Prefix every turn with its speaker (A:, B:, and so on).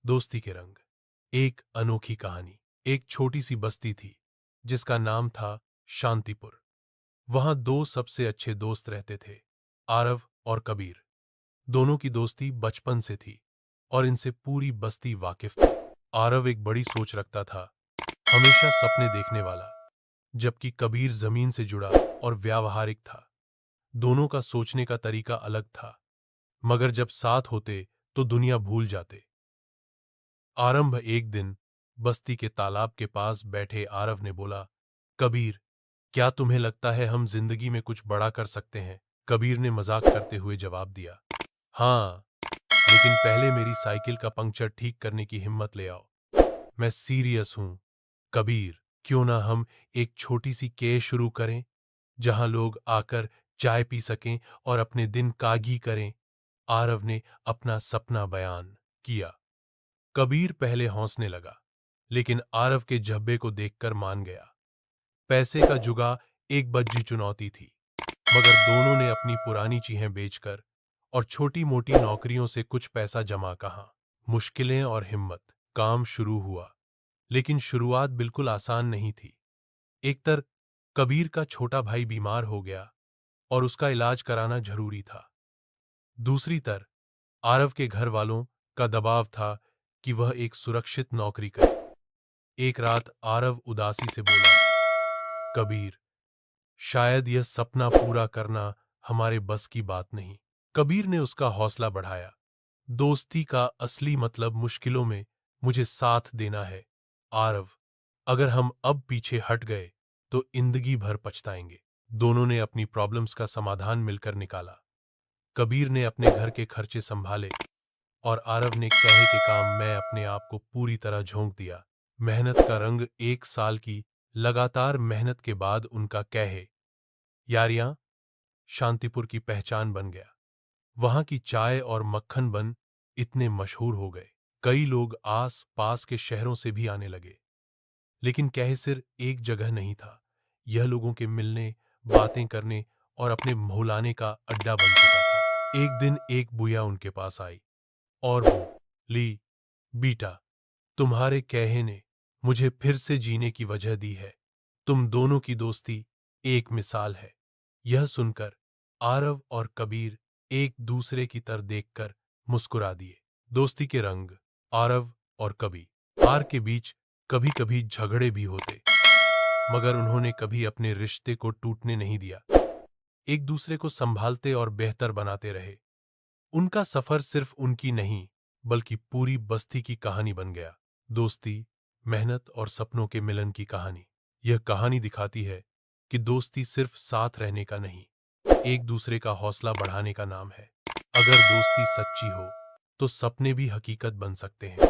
A: दोस्ती के रंग। एक अनोखी कहानी। एक छोटी सी बस्ती थी जिसका नाम था शांतिपुर। वहां दो सबसे अच्छे दोस्त रहते थे, आरव और कबीर। दोनों की दोस्ती बचपन से थी और इनसे पूरी बस्ती वाकिफ थी। आरव एक बड़ी सोच रखता था, हमेशा सपने देखने वाला, जबकि कबीर जमीन से जुड़ा और व्यावहारिक था। दोनों का सोचने का तरीका अलग था, मगर जब साथ होते तो दुनिया भूल जाते। आरंभ एक दिन बस्ती के तालाब के पास बैठे आरव ने बोला, कबीर, क्या तुम्हें लगता है हम जिंदगी में कुछ बड़ा कर सकते हैं? कबीर ने मजाक करते हुए जवाब दिया, हाँ, लेकिन पहले मेरी साइकिल का पंक्चर ठीक करने की हिम्मत ले आओ। मैं सीरियस हूं कबीर, क्यों ना हम एक छोटी सी केय शुरू करें जहां लोग आकर चाय पी सकें और अपने दिन कागी करें। आरव ने अपना सपना बयान किया। कबीर पहले हौंसने लगा, लेकिन आरव के जब्बे को देखकर मान गया। पैसे का जुगाड़ एक बज्जी चुनौती थी, मगर दोनों ने अपनी पुरानी चीजें बेचकर और छोटी मोटी नौकरियों से कुछ पैसा जमा कहा। मुश्किलें और हिम्मत। काम शुरू हुआ, लेकिन शुरुआत बिल्कुल आसान नहीं थी। एक तरफ कबीर का छोटा भाई बीमार हो गया और उसका इलाज कराना जरूरी था। दूसरी तरफ आरव के घर वालों का दबाव था कि वह एक सुरक्षित नौकरी करे। एक रात आरव उदासी से बोला, कबीर, शायद यह सपना पूरा करना हमारे बस की बात नहीं। कबीर ने उसका हौसला बढ़ाया, दोस्ती का असली मतलब मुश्किलों में मुझे साथ देना है आरव। अगर हम अब पीछे हट गए तो जिंदगी भर पछताएंगे। दोनों ने अपनी प्रॉब्लम्स का समाधान मिलकर निकाला। कबीर ने अपने घर के खर्चे संभाले और आरव ने कहे के काम में अपने आप को पूरी तरह झोंक दिया। मेहनत का रंग। एक साल की लगातार मेहनत के बाद उनका कहे यारियां शांतिपुर की पहचान बन गया। वहां की चाय और मक्खन बन इतने मशहूर हो गए, कई लोग आस पास के शहरों से भी आने लगे। लेकिन कहे सिर्फ एक जगह नहीं था, यह लोगों के मिलने, बातें करने और अपने भुलाने का अड्डा बन चुका था। एक दिन एक बुया उनके पास आई और बोली, बीटा, तुम्हारे कहे ने मुझे फिर से जीने की वजह दी है। तुम दोनों की दोस्ती एक मिसाल है। यह सुनकर आरव और कबीर एक दूसरे की तरफ देखकर मुस्कुरा दिए। दोस्ती के रंग। आरव और कबीर। आर के बीच कभी कभी झगड़े भी होते, मगर उन्होंने कभी अपने रिश्ते को टूटने नहीं दिया। एक दूसरे को संभालते और बेहतर बनाते रहे। उनका सफर सिर्फ उनकी नहीं, बल्कि पूरी बस्ती की कहानी बन गया। दोस्ती, मेहनत और सपनों के मिलन की कहानी। यह कहानी दिखाती है कि दोस्ती सिर्फ साथ रहने का नहीं, एक दूसरे का हौसला बढ़ाने का नाम है। अगर दोस्ती सच्ची हो तो सपने भी हकीकत बन सकते हैं।